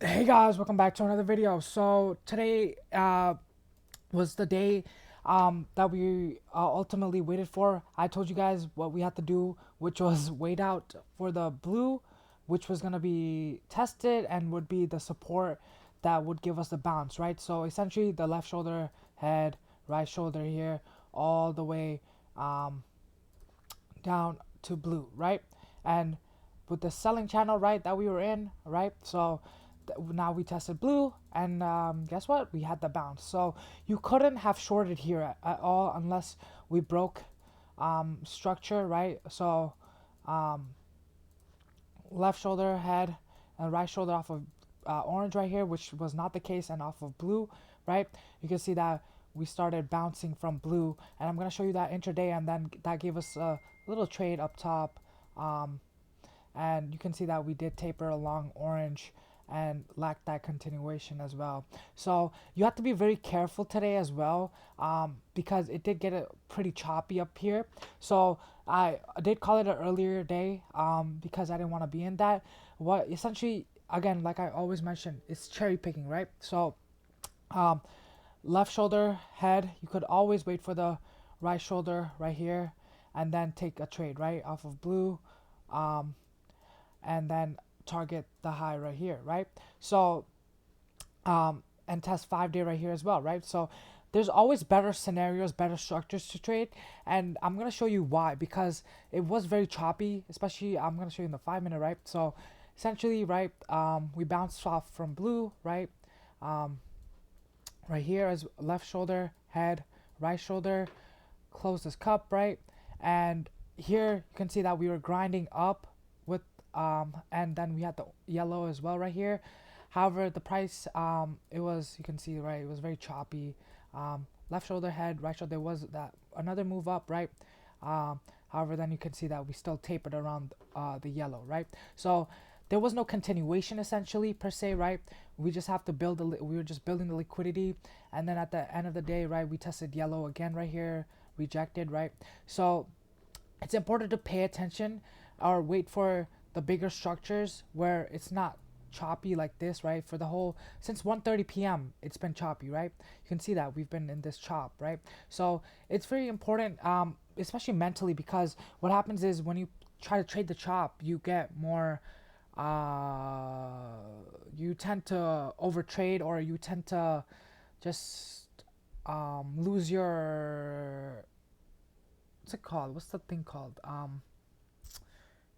Hey guys, welcome back to another video. So today was the day that we ultimately waited for. I told you guys what we had to do, which was wait out for the blue, which was going to be tested and would be the support that would give us the bounce, right? So essentially the left shoulder, head, right shoulder here, all the way um, down to blue, right? And with the selling channel, right, that we were in, right? So now we tested blue, and guess what? We had the bounce. So you couldn't have shorted here at all unless we broke structure, right? So left shoulder, head, and right shoulder off of orange right here, which was not the case, and off of blue, right? You can see that we started bouncing from blue, and I'm gonna show you that intraday, and then that gave us a little trade up top, um, and you can see that we did taper along orange and lacked that continuation as well. So you have to be very careful today as well, because it did get a pretty choppy up here. So I did call it an earlier day, because I didn't want to be in that. What essentially, again, like I always mention, it's cherry picking, right? So um, left shoulder, head, you could always wait for the right shoulder right here and then take a trade, right, off of blue. Um, and then target the high right here, right? So and test 5 day right here as well, right? So there's always better scenarios, better structures to trade, and I'm gonna show you why, because it was very choppy, especially I'm gonna show you in the 5 minute, right? So essentially, right, we bounced off from blue, right? um, right here as left shoulder, head, right shoulder, close this cup, right? And here you can see that we were grinding up with and then we had the yellow as well right here. However, the price, it was, you can see, right, it was very choppy. Left shoulder, head, right shoulder, there was that another move up, right? However, then you can see that we still tapered around the yellow, right? So there was no continuation essentially per se, right? We just have to build we were just building the liquidity, and then at the end of the day, right, we tested yellow again right here, rejected, right? So it's important to pay attention or wait for the bigger structures where it's not choppy like this, right? For the whole, since 1:30 p.m. it's been choppy, right? You can see that we've been in this chop, right? So it's very important, especially mentally, because what happens is when you try to trade the chop, you get more, you tend to overtrade, or you tend to just lose your, what's it called? What's the thing called?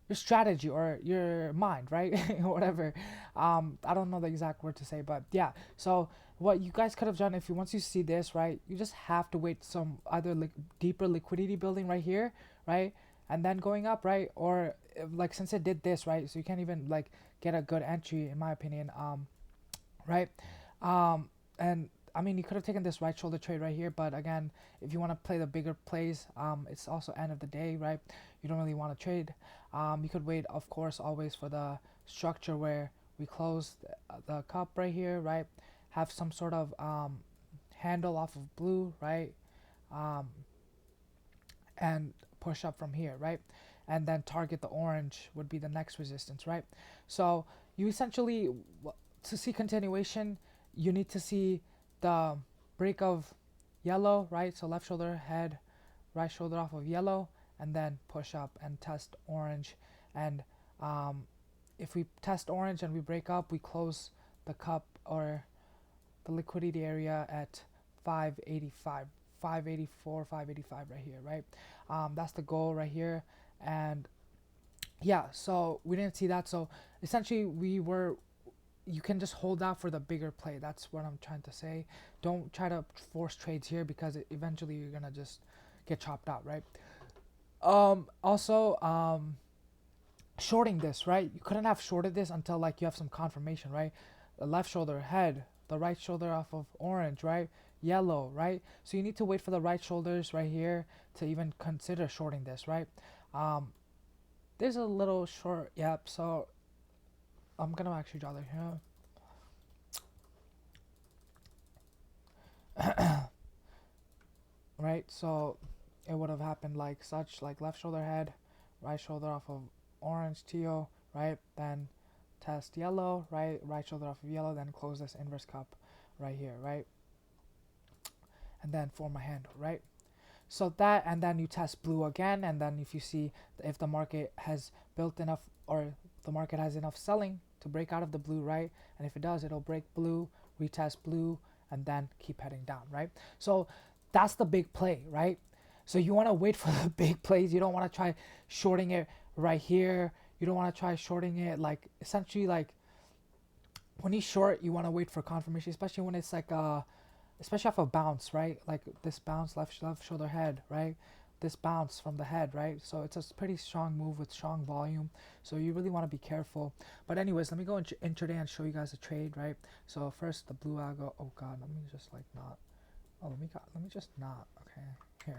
Your strategy or your mind, right? Whatever. I don't know the exact word to say, but yeah. So what you guys could have done, if you once you see this, right, you just have to wait some either deeper liquidity building right here, right, and then going up, right, or like since it did this, right, so you can't even like get a good entry in my opinion, right? And I mean, you could have taken this right shoulder trade right here, but again, if you want to play the bigger plays, it's also end of the day, right? You don't really want to trade. You could wait, of course, always for the structure where we close the cup right here, right? Have some sort of handle off of blue, right? Um, and push up from here, right? And then target the orange would be the next resistance, right? So you essentially, to see continuation, you need to see the break of yellow, right? So left shoulder, head, right shoulder off of yellow, and then push up and test orange. And um, if we test orange and we break up, we close the cup or the liquidity area at 585, 584, 585 right here, right? That's the goal right here. And yeah, so we didn't see that. So essentially we were, you can just hold out for the bigger play. That's what I'm trying to say. Don't try to force trades here, because eventually you're gonna just get chopped out, right? Also, shorting this, right? You couldn't have shorted this until like you have some confirmation, right? The left shoulder, head, the right shoulder off of orange, right? Yellow, right? So you need to wait for the right shoulders right here to even consider shorting this, right? Um, there's a little short, yep. So I'm gonna actually draw that here, right? So it would have happened like such, like left shoulder, head, right shoulder off of orange, teal, right? Then test yellow, right shoulder off of yellow, then close this inverse cup right here, right, and then form a handle, right. So that, and then you test blue again, and then if you see if the market has built enough, or the market has enough selling to break out of the blue, right, and if it does, it'll break blue, retest blue, and then keep heading down, right. So that's the big play, right. So you want to wait for the big plays. You don't want to try shorting it right here. You don't want to try shorting it, like essentially, like when you short, you want to wait for confirmation, especially when it's like especially off a bounce, right? Like this bounce, left shoulder head, right? This bounce from the head, right? So it's a pretty strong move with strong volume. So you really want to be careful. But anyways, let me go into intraday and show you guys a trade, right? So first the blue algo. Oh God, let me just like not. Oh, let me just not. Okay, here.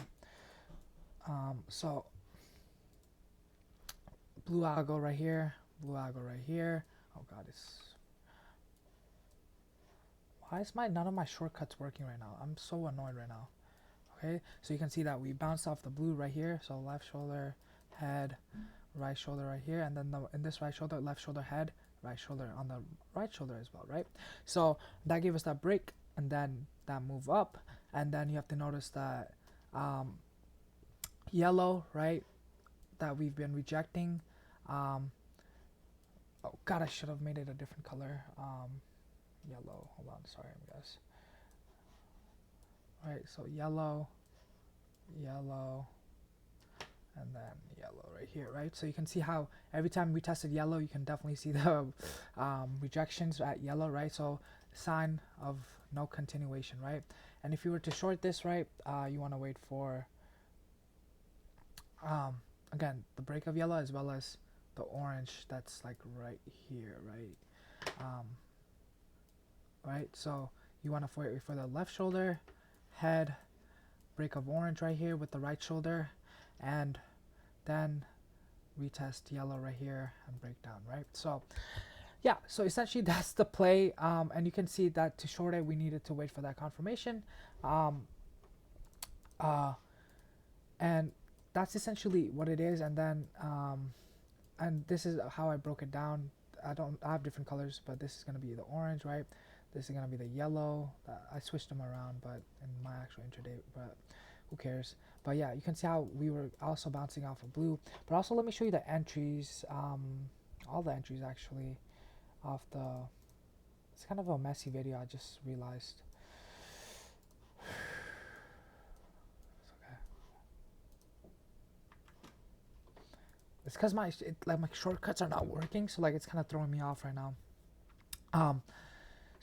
So blue algo right here, blue algo right here. Oh God, why is none of my shortcuts working right now? I'm so annoyed right now. Okay, so you can see that we bounced off the blue right here. So left shoulder, head, right shoulder right here, and then in this right shoulder, left shoulder, head, right shoulder on the right shoulder as well, right? So that gave us that break, and then that move up, and then you have to notice that yellow, right, that we've been rejecting. Oh God, I should have made it a different color. Yellow. Hold on, sorry, guys. Right, so yellow, yellow, and then yellow right here, right? So you can see how every time we tested yellow, you can definitely see the rejections at yellow, right? So sign of no continuation, right? And if you were to short this, right, you want to wait for again the break of yellow as well as the orange that's like right here, right? Right, so you want to wait for the left shoulder, head, break of orange right here with the right shoulder, and then retest yellow right here and break down, right? So yeah, so essentially that's the play, and you can see that to short it we needed to wait for that confirmation, and that's essentially what it is. And then and this is how I broke it down. I have different colors, but this is going to be the orange, right? This is going to be the yellow. I switched them around, but in my actual intraday, but who cares? But yeah, you can see how we were also bouncing off of blue. But also let me show you the entries, all the entries actually off the, it's kind of a messy video, I just realized. It's okay. It's because my shortcuts are not working, so like it's kind of throwing me off right now.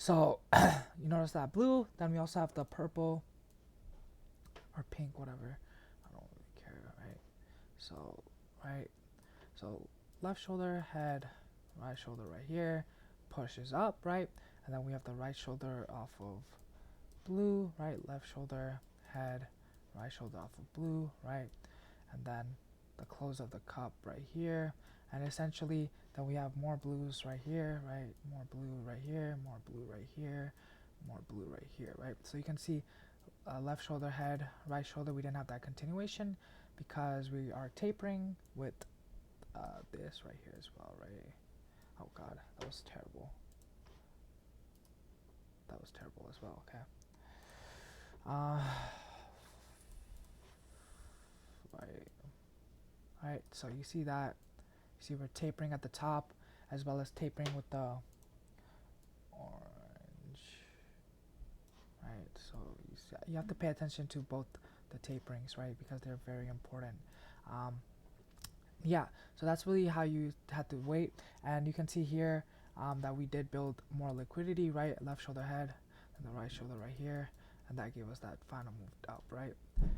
So you notice that blue, then we also have the purple or pink, whatever. I don't really care, right? So, right. So left shoulder, head, right shoulder right here, pushes up, right? And then we have the right shoulder off of blue, right? Left shoulder, head, right shoulder off of blue, right? And then the close of the cup right here. And essentially then we have more blues right here, right? More blue right here, more blue right here, more blue right here, right? So you can see left shoulder, head, right shoulder, we didn't have that continuation because we are tapering with this right here as well, right? Oh God, that was terrible. That was terrible as well, okay. Right, so you see that, you see we're tapering at the top as well as tapering with the orange, right? So you have to pay attention to both the taperings, right? Because they're very important. Yeah, so that's really how you had to wait. And you can see here that we did build more liquidity, right? Left shoulder head and the right shoulder right here, and that gave us that final move up, right? And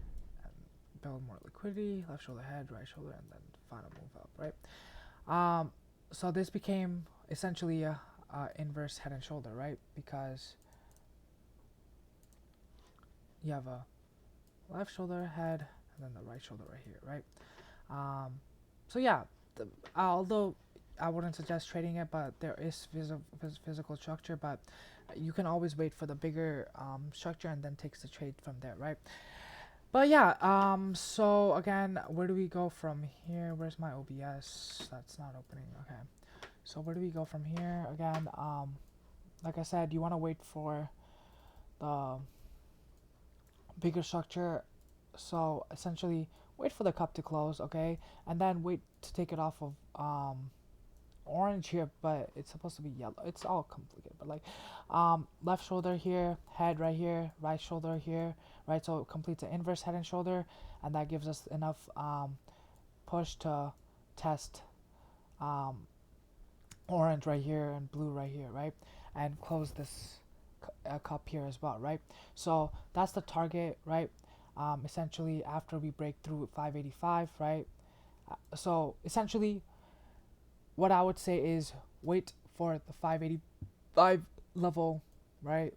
build more liquidity, left shoulder head, right shoulder, and then final move up, right? So this became essentially a inverse head and shoulder, right? Because you have a left shoulder head and then the right shoulder right here, right? So yeah, although I wouldn't suggest trading it, but there is physical structure, but you can always wait for the bigger structure and then takes the trade from there, right? But yeah, so again, where do we go from here? Where's my OBS? That's not opening. Okay, So where do we go from here? Again, like I said, you want to wait for the bigger structure. So essentially, wait for the cup to close, okay, and then wait to take it off of orange here, but it's supposed to be yellow. It's all complicated, but like left shoulder here, head right here, right shoulder here, right. So it completes an inverse head and shoulder, and that gives us enough push to test um, orange right here and blue right here, right, and close this cup here as well, right. So that's the target, right. Essentially after we break through 585, right. So essentially what I would say is wait for the 585 level, right.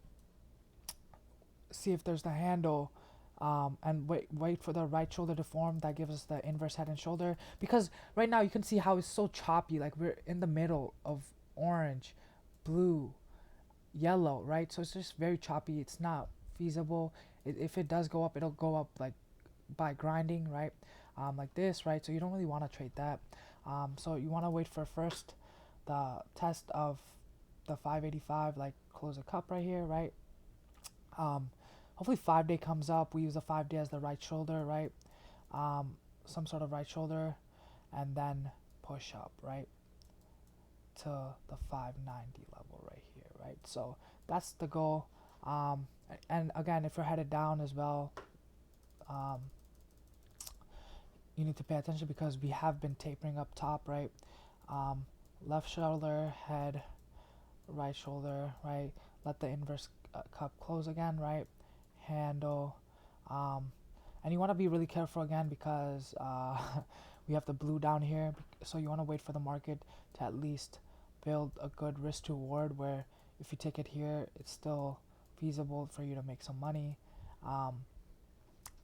See if there's the handle, and wait for the right shoulder to form. That gives us the inverse head and shoulder, because right now you can see how it's so choppy, like we're in the middle of orange, blue, yellow, right. So it's just very choppy. It's not feasible. If it does go up, it'll go up like by grinding, right, like this, right. So you don't really want to trade that. So you want to wait for first the test of the 585, like close a cup right here, right. Hopefully 5-day comes up. We use the 5-day as the right shoulder, right. Some sort of right shoulder, and then push up, right, to the 590 level right here, right. So that's the goal. And again, if you're headed down as well, um, you need to pay attention because we have been tapering up top, right. um, Left shoulder, head, right shoulder, right. Let the inverse cup close again, right. Handle, um, and you want to be really careful again because we have the blue down here, so you want to wait for the market to at least build a good risk to reward where if you take it here it's still feasible for you to make some money, um,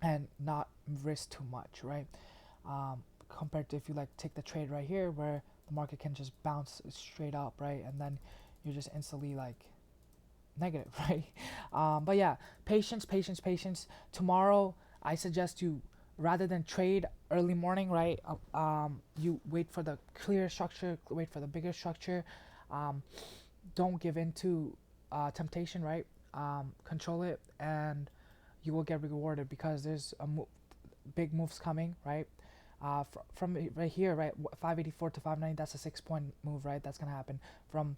and not risk too much, right. Compared to if you like take the trade right here where the market can just bounce straight up, right, and then you're just instantly like negative, right. But yeah, patience, patience, patience. Tomorrow I suggest you, rather than trade early morning, right, you wait for the clear structure, wait for the bigger structure. um, don't give in to temptation, right. Control it and you will get rewarded because there's big moves coming, right. From right here, right, 584 to 590, that's a 6 point move, right. That's gonna happen from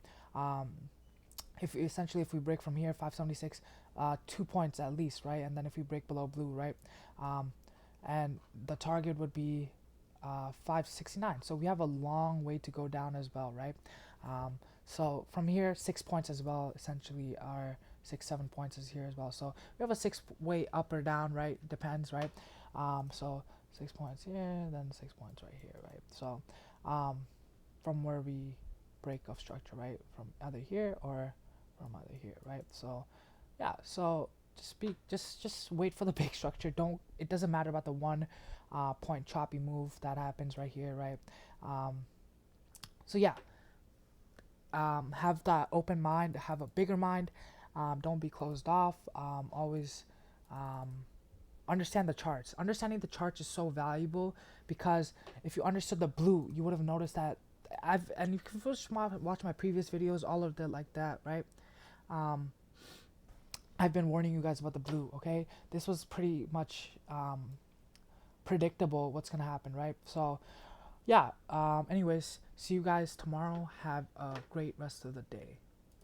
if essentially if we break from here 576, 2 points at least, right. And then if we break below blue, right, and the target would be 569. So we have a long way to go down as well, right. So from here 6 points as well, essentially our 6 7 points is here as well. So we have a 6 way up or down, right, depends, right. So 6 points here, then 6 points right here, right. So from where we break of structure, right, from either here or from either here, right. So yeah, so just wait for the big structure. Don't, it doesn't matter about the 1 point choppy move that happens right here, right. um, so yeah, have that open mind, have a bigger mind. Don't be closed off. Always um, understand the charts. Understanding the charts is so valuable because if you understood the blue, you would have noticed that and you can first watch my previous videos, all of the like that, right. um, I've been warning you guys about the blue, okay. This was pretty much predictable what's gonna happen, right. So yeah, anyways, see you guys tomorrow. Have a great rest of the day.